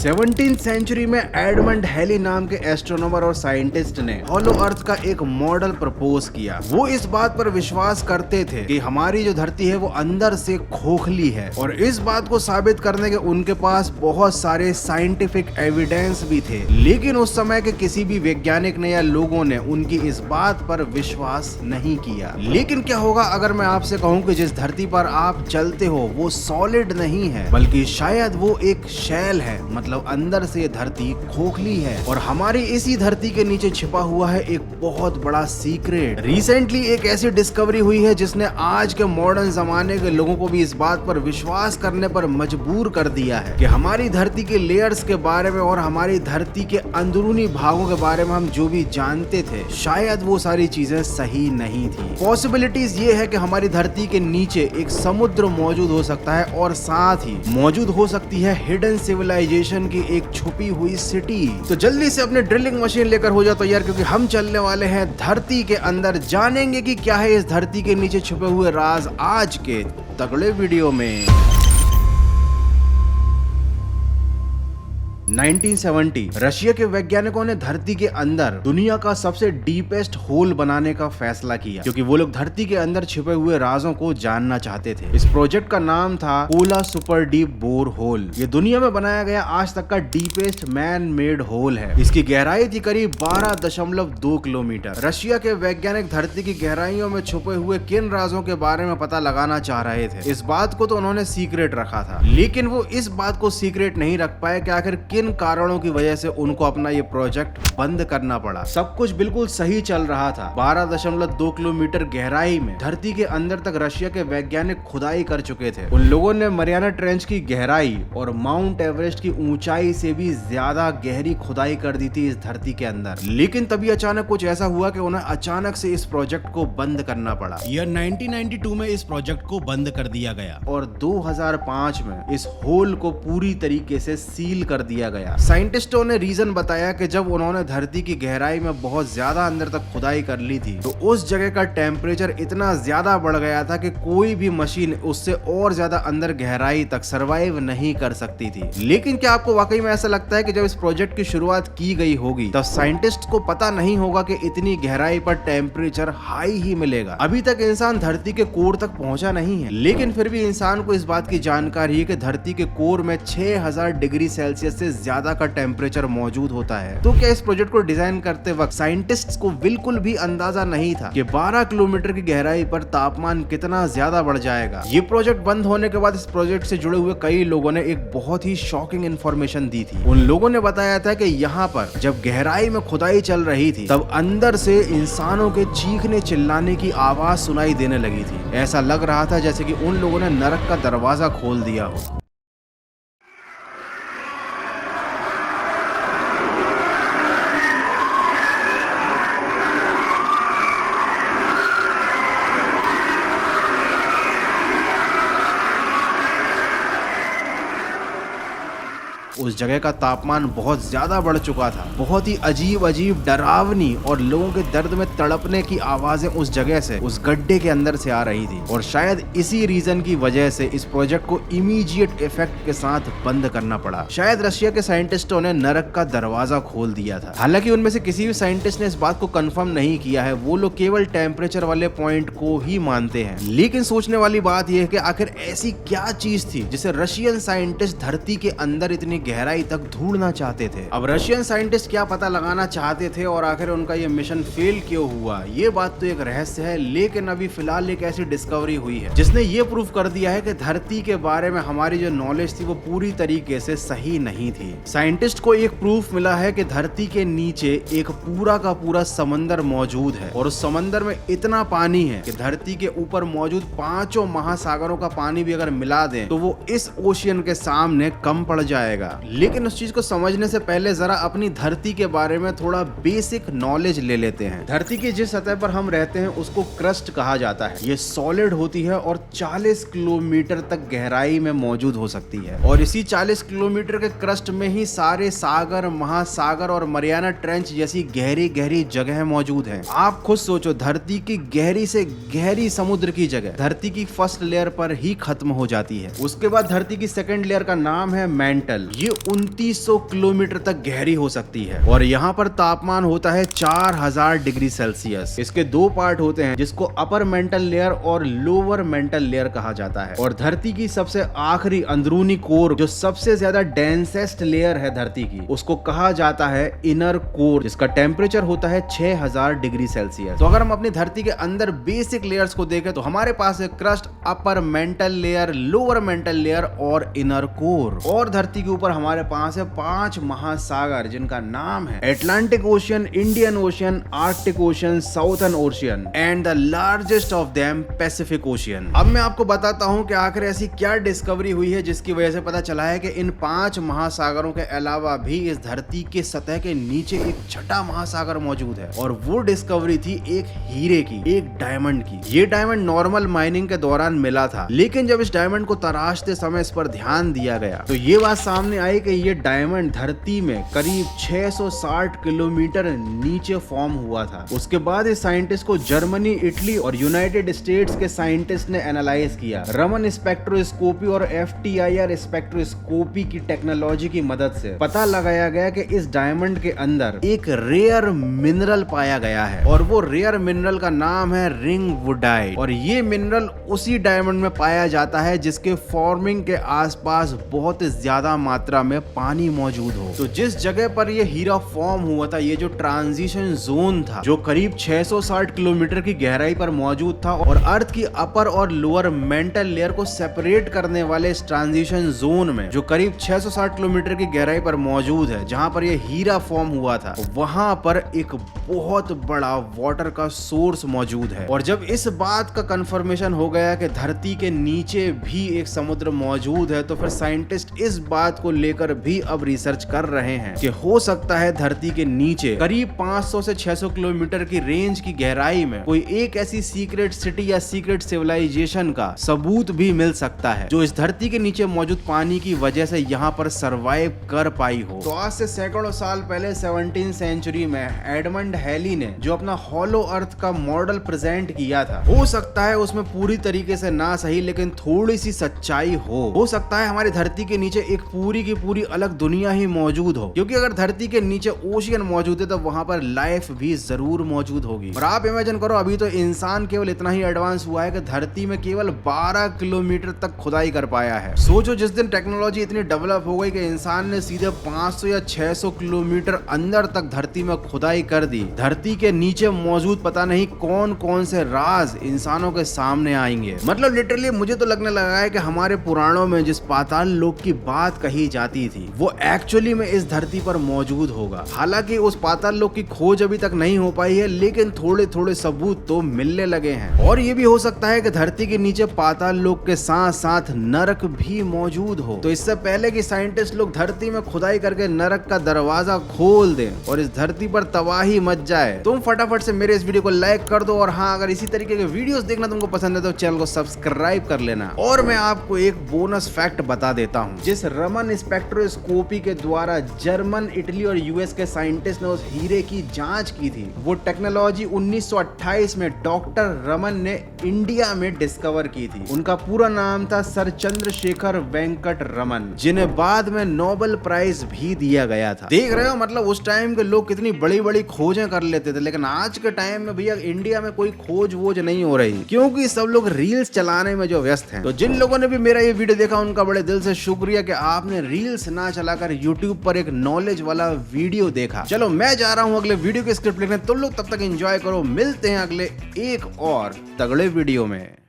17th century में Edmund heli नाम के एस्ट्रोनॉमर और साइंटिस्ट ने हॉलो अर्थ का एक मॉडल प्रपोज किया। वो इस बात पर विश्वास करते थे कि हमारी जो धरती है वो अंदर से खोखली है, और इस बात को साबित करने के उनके पास बहुत सारे साइंटिफिक एविडेंस भी थे। लेकिन उस समय के किसी भी वैज्ञानिक ने या लोगों ने उनकी इस बात पर विश्वास नहीं किया। लेकिन क्या होगा अगर मैं आपसे कहूं कि जिस धरती पर आप चलते हो वो सॉलिड नहीं है, बल्कि शायद वो एक शैल है, मतलब अंदर से धरती खोखली है, और हमारी इसी धरती के नीचे छिपा हुआ है एक बहुत बड़ा सीक्रेट। रिसेंटली एक ऐसी डिस्कवरी हुई है जिसने आज के मॉडर्न जमाने के लोगों को भी इस बात पर विश्वास करने पर मजबूर कर दिया है कि हमारी धरती के लेयर्स के बारे में और हमारी धरती के अंदरूनी भागों के बारे में हम जो भी जानते थे शायद वो सारी चीजें सही नहीं थी। पॉसिबिलिटीज ये है कि हमारी धरती के नीचे एक समुद्र मौजूद हो सकता है, और साथ ही मौजूद हो सकती है हिडन सिविलाइजेशन की एक छुपी हुई सिटी। तो जल्दी से अपने ड्रिलिंग मशीन लेकर हो जाओ तैयार, क्योंकि हम चलने वाले हैं धरती के अंदर। जानेंगे कि क्या है इस धरती के नीचे छुपे हुए राज आज के तगड़े वीडियो में। 1970 रशिया के वैज्ञानिकों ने धरती के अंदर दुनिया का सबसे डीपेस्ट होल बनाने का फैसला किया, क्योंकि वो लोग धरती के अंदर छिपे हुए राजों को जानना चाहते थे। इस प्रोजेक्ट का नाम था Kola super deep bore hole. ये दुनिया में बनाया गया आज तक का डीपेस्ट मैन मेड होल है। इसकी गहराई थी करीब 12.2 किलोमीटर। रशिया के वैज्ञानिक धरती की गहराइयों में छुपे हुए किन राजों के बारे में पता लगाना चाह रहे थे। इस बात को तो उन्होंने सीक्रेट रखा था, लेकिन वो इस बात को सीक्रेट नहीं रख पाए कि आखिर किन कारणों की वजह से उनको अपना ये प्रोजेक्ट बंद करना पड़ा। सब कुछ बिल्कुल सही चल रहा था। 12.2 किलोमीटर गहराई में धरती के अंदर तक रशिया के वैज्ञानिक खुदाई कर चुके थे। उन लोगों ने मरियाना ट्रेंच की गहराई और माउंट एवरेस्ट की ऊंचाई से भी ज्यादा गहरी खुदाई कर दी थी इस धरती के अंदर। लेकिन तभी अचानक कुछ ऐसा हुआ कि उन्हें अचानक से इस प्रोजेक्ट को बंद करना पड़ा। ईयर 1992 में इस प्रोजेक्ट को बंद कर दिया गया, और 2005 में इस होल को पूरी तरीके से सील कर दिया गया। साइंटिस्टों ने रीजन बताया कि जब उन्होंने धरती की गहराई में बहुत ज्यादा अंदर तक खुदाई कर ली थी तो उस जगह का टेम्परेचर इतना ज्यादा बढ़ गया था कि कोई भी मशीन उससे और ज्यादा अंदर गहराई तक सरवाइव नहीं कर सकती थी। लेकिन क्या आपको वाकई में ऐसा लगता है कि जब इस प्रोजेक्ट की शुरुआत की गई होगी तब साइंटिस्ट को पता नहीं होगा कि इतनी गहराई पर टेम्परेचर हाई ही मिलेगा? अभी तक इंसान धरती के कोर तक पहुंचा नहीं है, लेकिन फिर भी इंसान को इस बात की जानकारी है कि धरती के कोर में 6000 डिग्री सेल्सियस से ज्यादा का टेम्परेचर मौजूद होता है। तो क्या इस प्रोजेक्ट को डिजाइन करते वक्त साइंटिस्ट्स को बिल्कुल भी अंदाजा नहीं था कि 12 किलोमीटर की गहराई पर तापमान कितना ज्यादा बढ़ जाएगा? ये प्रोजेक्ट बंद होने के बाद इस प्रोजेक्ट से जुड़े हुए कई लोगों ने एक बहुत ही शॉकिंग इंफॉर्मेशन दी थी। उन लोगों ने बताया था कि यहाँ पर जब गहराई में खुदाई चल रही थी तब अंदर से इंसानों के चीखने चिल्लाने की आवाज सुनाई देने लगी थी। ऐसा लग रहा था जैसे कि उन लोगों ने नरक का दरवाजा खोल दिया हो। उस जगह का तापमान बहुत ज्यादा बढ़ चुका था। बहुत ही अजीब अजीब डरावनी और लोगों के दर्द में तड़पने की आवाजें उस जगह से, उस गड्ढे के अंदर से आ रही थी, और शायद इसी रीजन की वजह से इस प्रोजेक्ट को इमीडिएट इफेक्ट के साथ बंद करना पड़ा। शायद रशिया के साइंटिस्टों ने नरक का दरवाजा खोल दिया था। हालांकि उनमें से किसी भी साइंटिस्ट ने इस बात को कंफर्म नहीं किया है, वो लोग केवल टेम्परेचर वाले पॉइंट को ही मानते हैं। लेकिन सोचने वाली बात यह है कि आखिर ऐसी क्या चीज थी जिसे रशियन साइंटिस्ट धरती के अंदर इतनी गहराई तक ढूंढना चाहते थे। अब रशियन साइंटिस्ट क्या पता लगाना चाहते थे और आखिर उनका ये मिशन फेल क्यों हुआ, ये बात तो एक रहस्य है। लेकिन अभी फिलहाल एक ऐसी डिस्कवरी हुई है जिसने ये प्रूव कर दिया है कि धरती के बारे में हमारी जो नॉलेज थी वो पूरी तरीके से सही नहीं थी। साइंटिस्ट को एक प्रूफ मिला है कि धरती के नीचे एक पूरा का पूरा समंदर मौजूद है, और उस समंदर में इतना पानी है कि धरती के ऊपर मौजूद 5 महासागरों का पानी भी अगर मिला दें तो वो इस ओशियन के सामने कम पड़ जाएगा। लेकिन उस चीज को समझने से पहले जरा अपनी धरती के बारे में थोड़ा बेसिक नॉलेज ले लेते हैं। धरती की जिस सतह पर हम रहते हैं उसको क्रस्ट कहा जाता है। ये सॉलिड होती है और 40 किलोमीटर तक गहराई में मौजूद हो सकती है, और इसी 40 किलोमीटर के क्रस्ट में ही सारे सागर, महासागर और मरियाना ट्रेंच जैसी गहरी गहरी जगह मौजूद है। आप खुद सोचो, धरती की गहरी से गहरी समुद्र की जगह धरती की फर्स्ट लेयर पर ही खत्म हो जाती है। उसके बाद धरती की सेकंड लेयर का नाम है मेंटल। ये 2900 किलोमीटर तक गहरी हो सकती है और यहाँ पर तापमान होता है 4000 डिग्री सेल्सियस। इसके दो पार्ट होते हैं जिसको अपर मेंटल लेयर और लोअर मेंटल लेयर कहा जाता है। और धरती की सबसे आखिरी अंदरूनी कोर जो सबसे ज्यादा डेंसेस्ट लेयर है धरती की, उसको कहा जाता है इनर कोर, जिसका टेम्परेचर होता है 6000 डिग्री सेल्सियस। तो अगर हम अपनी धरती के अंदर बेसिक लेयर्स को देखें तो हमारे पास है crust, upper mantle layer, lower mental layer और इनर कोर। और धरती के ऊपर हमारे पास है 5 महासागर जिनका नाम है Atlantic ocean, Indian ocean, Arctic ocean, southern ocean and the largest of them Pacific ocean. अब मैं आपको बताता हूं कि आखिर ऐसी क्या डिस्कवरी हुई है जिसकी वजह से पता चला है कि इन 5 महासागरों के अलावा भी इस धरती के सतह के नीचे एक छठा महासागर मौजूद है। और वो डिस्कवरी थी एक हीरे की, एक डायमंड की। ये डायमंड नॉर्मल माइनिंग के दौरान मिला था, लेकिन जब इस डायमंड को तराशते समय इस पर ध्यान दिया गया तो ये बात सामने आई कि ये डायमंड धरती में करीब 660 किलोमीटर नीचे फॉर्म हुआ था। उसके बाद इस साइंटिस्ट को जर्मनी, इटली और यूनाइटेड स्टेट्स के साइंटिस्ट ने एनालाइज किया। रमन स्पेक्ट्रोस्कोपी और FTIR स्पेक्ट्रोस्कोपी की टेक्नोलॉजी की मदद से पता लगाया गया कि इस डायमंड के अंदर एक रेयर मिनरल पाया गया है और वो रेयर मिनरल का नाम है रिंग वुडाइट। और ये मिनरल उसी डायमंड में पाया जाता है जिसके फॉर्मिंग के आसपास बहुत ज्यादा मात्रा में पानी मौजूद हो। तो जिस जगह पर ये हीरा फॉर्म हुआ था, ये जो ट्रांजिशन जोन था जो करीब 660 किलोमीटर की गहराई पर मौजूद था और अर्थ की अपर और लोअर मेंटल लेयर को सेपरेट करने वाले इस ट्रांजिशन जोन में जो करीब 660 किलोमीटर की गहराई पर मौजूद है, जहां पर ये हीरा फॉर्म हुआ था, वहां पर एक बहुत बड़ा वाटर का सोर्स मौजूद है। और जब इस बात का कंफर्मेशन हो गया कि धरती के नीचे भी एक समुद्र मौजूद है, तो फिर साइंटिस्ट इस बात को लेकर भी अब रिसर्च कर रहे हैं कि हो सकता है धरती के नीचे करीब 500 से 600 किलोमीटर की रेंज की गहराई में कोई एक ऐसी सीक्रेट सिटी या सीक्रेट सिविलाइजेशन का सबूत भी मिल सकता है जो इस धरती के नीचे मौजूद पानी की वजह से यहाँ पर सरवाइव कर पाई हो। तो आज से सैकड़ों साल पहले 17वीं सेंचुरी में एडमंड हैली ने जो अपना हॉलो अर्थ का मॉडल प्रेजेंट किया था, हो सकता है उसमें पूरी तरीके से ना सही लेकिन थोड़ी सी सच्चाई हो सकता है हमारी धरती के नीचे एक पूरी की पूरी अलग दुनिया ही मौजूद हो, क्योंकि अगर धरती के नीचे ओशियन मौजूद है तो वहां पर लाइफ भी जरूर मौजूद होगी। और आप इमेजिन करो, अभी तो इंसान केवल इतना ही एडवांस हुआ है कि धरती में केवल 12 किलोमीटर तक खुदाई कर पाया है। सोचो जिस दिन टेक्नोलॉजी इतनी डेवलप हो गई कि इंसान ने सीधे 500 या 600 किलोमीटर अंदर तक धरती में खुदाई कर दी, धरती के नीचे मौजूद पता नहीं कौन कौन से राज इंसानों के सामने आएंगे। मतलब लिटरली मुझे तो लगने लगा है कि हमारे पुराणों में जिस पाताल लोक की बात कही जाती थी वो एक्चुअली में इस धरती पर मौजूद होगा। हालांकि उस पाताल लोक की खोज अभी तक नहीं हो पाई है, लेकिन थोड़े थोड़े सबूत तो मिलने लगे हैं। और ये भी हो सकता है कि धरती के नीचे पाताल लोक के साथ साथ नरक भी मौजूद हो। तो इससे पहले कि साइंटिस्ट लोग धरती में खुदाई करके नरक का दरवाजा खोल दें और इस धरती पर तबाही मच जाए, तुम फटाफट से मेरे इस वीडियो को लाइक कर दो। और हाँ, अगर इसी तरीके के वीडियोस देखना तुमको पसंद है तो चैनल को सब्सक्राइब कर लेना। और मैं आपको एक बोनस फैक्ट बता देता हूँ, जिस रमन स्पेक्ट्रोस्कोपी के द्वारा जर्मन, इटली और US के साइंटिस्ट ने उस हीरे की जांच की थी, वो टेक्नोलॉजी 1928 में डॉक्टर रमन ने इंडिया में डिस्कवर की थी। उनका पूरा नाम था सर चंद्रशेखर वेंकट रमन, जिन्हें बाद में नोबेल प्राइज भी दिया गया था। देख रहे हो, मतलब उस टाइम के लोग कितनी बड़ी बड़ी खोजें कर लेते थे, लेकिन आज के टाइम में भैया इंडिया में कोई खोज वोज नहीं हो रही, क्योंकि सब लोग रील्स चलाने में जो व्यस्त हैं। तो जिन लोगों ने भी मेरा ये वीडियो देखा उनका बड़े दिल से शुक्रिया कि आपने रील्स ना चलाकर YouTube पर एक नॉलेज वाला वीडियो देखा। चलो मैं जा रहा हूँ अगले वीडियो की स्क्रिप्ट लिखने, तुम लोग तब तक एंजॉय करो। मिलते हैं अगले एक और तगड़े वीडियो में।